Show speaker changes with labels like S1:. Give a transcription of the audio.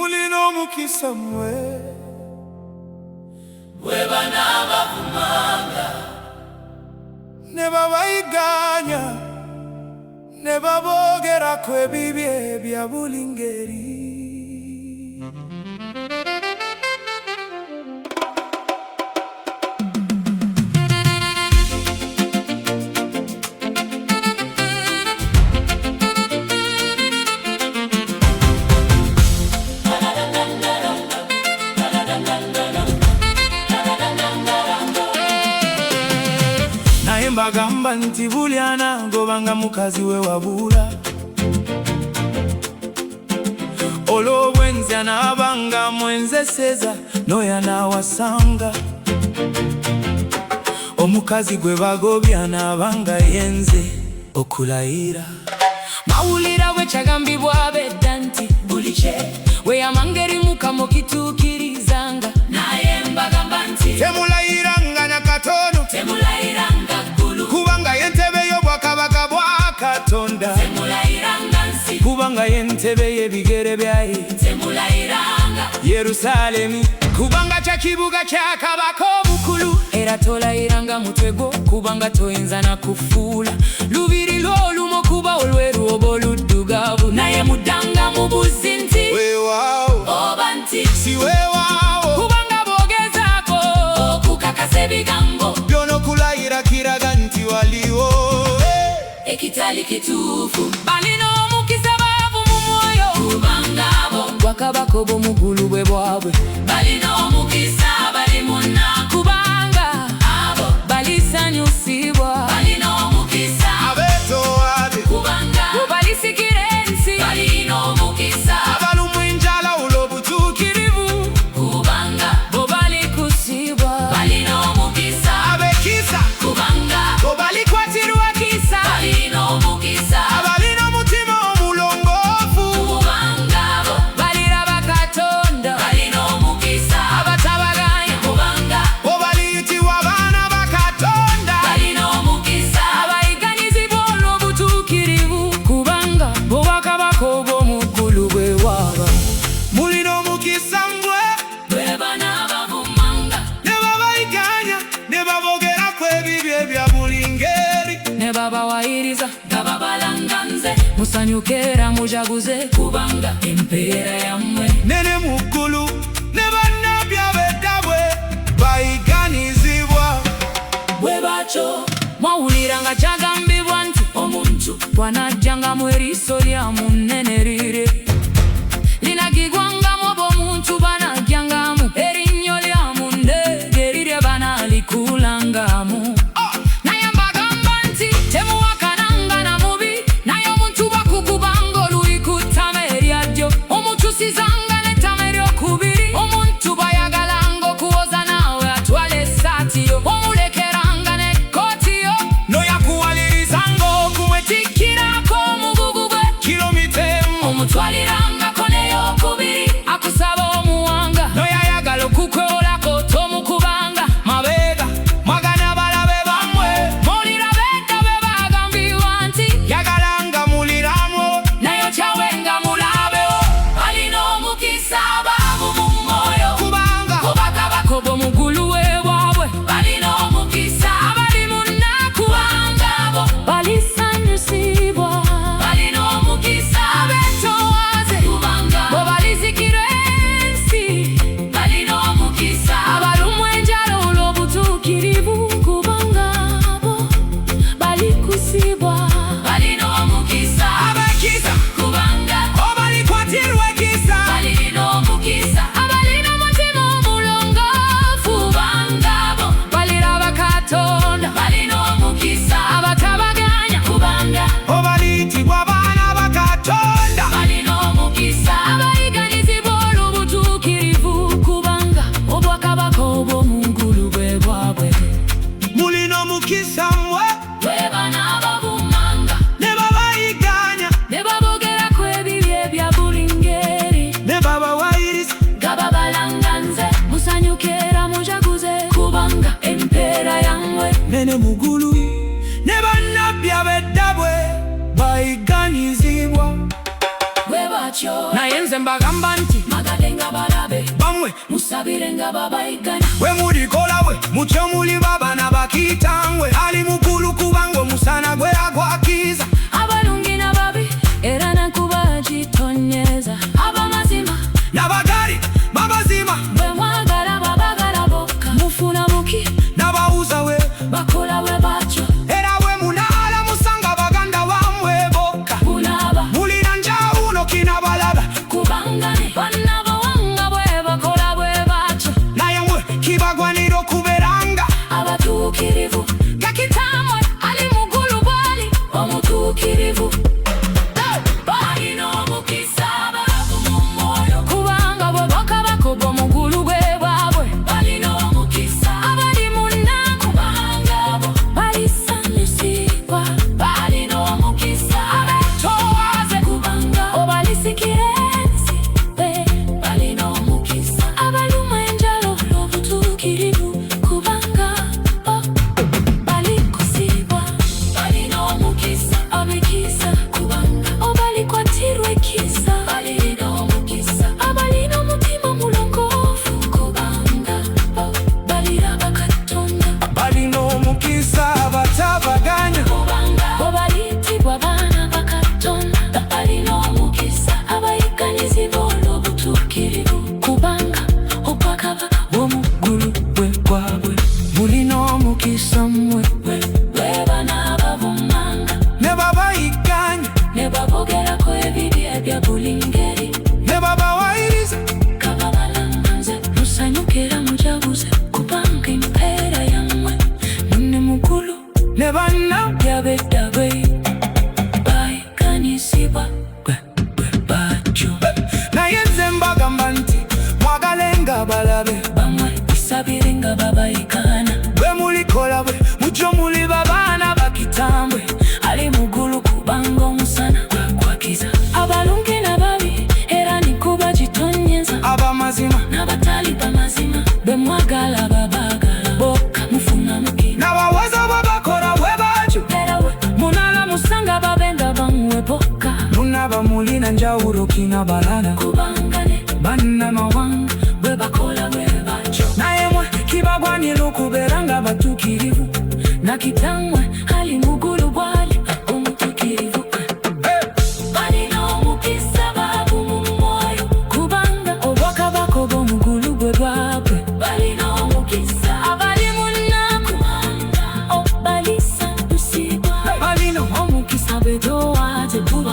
S1: mulino mukisa mwe
S2: bana bavumanga
S1: ne babayiganya ne babogera kwebibye bya bulingeri. Mbagamba nti bulyana ngobanga mukazi we wabula olw'obwenzi anaabanga mwenzeseza n'oyo anaawasanga omukazi gwe bagobya anaabanga yenze okulayira.
S3: Mawulira bwe kyagambibwa bedda nti buli kye weyamanga eri Mukama okituukirizanga, naye mbagamba nti
S1: temulayiranga nakatono,
S3: temulayiranga ggulu,
S1: kubanga y'entebe y'obwakabaka bwa Katonda.
S3: Temulayiranga nsi,
S1: kubanga y'entebe y'ebigere byaye.
S3: Temulayiranga
S1: Yerusaalemi, kubanga kya kibuga kya kabaka omukulu.
S3: Era tolayiranga mutwe gwo, kubanga toyinza na kufuula lubiri lw'olumu kuba olweru oba oluddugavu. Naye muddanga mubuzi nti
S1: weewaawo
S3: oba nti
S1: si weewaawo,
S3: kubanga boogezaako okukakasa ebigambo
S1: by'onokulayira kiraga nti waliwo
S3: ekitali kituufu. Balina omukisa baavu mu mwoyo, kubanga abo bwakabaka obw'omugulu bwe bwabwe. Balina omukisa bali munna, kubanga abo balisanyusibwa. Balina omukisa
S1: abeetoowabe,
S3: kubanga bo balisikira ensi. Balina omukisa
S1: abalumwa enjala olw'obutuukirivu,
S3: kubanga bo balikusibwa. Balina omukisa
S1: ab'ekisa,
S3: kubanga
S1: bo balikwatirwa kisa.
S3: balina omukisa
S1: abalina omutima omulongoofu,
S3: kubanga bo baliraba Katonda. Balina omukisa abatabaganya, kubanga
S1: bo baliyitibwa baana ba Katonda.
S3: balina omukisa abayiganizibwa olw'obutuukirivu, kubanga bo bwakabaka obw'omuggulu bwe bwaba.
S1: Mulina omukisa mmwe
S3: Bana bavumanga
S1: ne babayiganya ne babogerako ebibye bya buli ngeri.
S3: ne babawayiriza nga babalanga nze, musanyuke era mujaguze, kubanga empeera yammwe
S1: Nene mu ggulu ne bannabbi ab'eddabwe bayiganizibwa.
S3: bwe batyo. Mwawulira nga kyagambibwa nti omuntu bw'anajjangamu eriiso lya munne lire linagigwangamu, obw'omuntu banajjangamu erinnyo lya munne lirye banalikulangamu. Naye mbagamba nti temuwakananga na mubi, naye omuntu bw'akugubanga oluyi ku ttama eryadyo omukyusizanga n'ettama eryokubiri. Omuntu bw'ayagalanga okuwoza naawe atwala essaati yo, omulekeranga n'ekkooti yo.
S1: N'oyakuwalirizanga okumwetikkirako
S3: Omugugu gwe
S1: kilomita emu.
S3: omutwalirangako n'eyokubiri, akusaba omuwanga. N'oyayagala okukwolako tomukubanga
S1: Mabeega mwagana balabe bammwe,
S3: mawulira bedda bwe bagambibwa nti
S1: yagalanga muliramu.
S3: naye okyawenga mulabewo. Balina omukisa abaavu mu mwoyo,
S1: Kubanga
S3: bakabaka obw'omugulu we bwabwe. Balina omukisa abali mu nnaku, kubanga abo balisanyusibwa. Balina omukisa abeetoowaze, kubanga bo balizikira ensi. Balina omukisa abalumwa enjala olw'obutuukirivu, kubanga abo balikusibwa. Balina omukisa
S1: ab'ekisa
S3: kubanga
S1: obalikwatirwa ekisa.
S3: balina omukisa abalina omutima omulongoofu, kubanga bo baliraba Katonda. Balina omukisa abatabaganya, kubanga
S1: Obaliyitibwa baana ba Katonda.
S3: balina omukisa abayiganizibwa olw'obutuukirivu, kubanga obwakabaka obw'omungulu bwe bwabwe.
S1: Mulina omukisa mmwe
S3: Bana bavumanga
S1: ne babayiganya
S3: ne babogerako ebibye bya buli ngeri,
S1: ne babawayiriza.
S3: nga babalanga nze, musanyuke era mujaguze, kubanga empeera yammwe
S1: Nene mu ggulu ne bannabbi ab'eddabwe bayiganizibwa.
S3: bwe batyo.
S2: bacho
S3: nayenze mbagamba nti
S2: magalenga balabe
S3: bamwe
S2: musabirenga babayigana
S1: we mulikola we mucho muli babana bakitangwe ali mukulu kubanga omusana gwe agwakiza
S2: abalungi n'ababi era nakubagitonyeza abamazima
S1: n'abagali babazima
S2: bwe mwagala babagala bokka mufuna muki
S1: n'abawuza we
S2: bakola we bacho
S1: era we munaala musanga baganda bamwe bokka
S2: bulaba
S1: mulina njawulo kina balaba
S2: kubanga ne banna bawanga bwe bakola bwe bacho
S1: naye mwe kibagwanira okuberanga
S2: abatuukirivu gakitamwe ali mugulu bwali omutuukirivu balina omukisa abavu mu mwoyo kubanga bwe bakabakoba omugulu gwe bwabwe balina omukisa abali mu nnaku kubanga bo balisanyusibwa balina omukisa abetoowaze kubanga obalisikira ensi balina omukisa abaluma enjala olw'obutuukirivu kubanga bo balikusibwa balina omukisa abekisa kubanga obalikwatirwa ekisa balina omukisa abalina omutima mulongoofu kubanga bo baliraba Katonda
S1: balina omukisa abatabaganya
S2: kubanga bo baliyitibwa baana ba Katonda balina omukisa abayiganizibwa olw'obutuukirivu kubanga obwakabaka bw'omuggulu bwe gwabwe
S1: mulina omukisa mmwe
S2: bwe bana abavumanga
S1: ne babayiganya
S2: ne babogerako ebibi ebya buli ngeri
S1: ne babawayiriza
S2: kababalanganze musanyuke era mujaguze kubanga empeera yammwe nne mukulu
S1: ne banna
S2: yabeddabe bayiganisibwa bwe bacho
S1: naye nze mbagamba nti mwagalenga balabe
S2: bamwe isabirenga babayigana
S1: bwe mulikola bwe mujo muli babaana bakitambwe
S2: ali mugulu kubanga omusana gwakwakiza abalungi n'ababi era nikubagitonyeza
S1: abamazima
S2: n'abatali bamazima bwe mwagala babagala bokka mufuna muki
S1: n'abawaza babakola bwe batyo
S2: era we munala musanga babenda bamwe bokka
S1: munaba mulina njawulo kina balala
S2: kubanga ne
S1: bannamawanga
S2: bwe bakola bwe bacho
S1: naye mwe kibagwanira okubeera nga batuukirivu
S2: nakitamwe ali mugu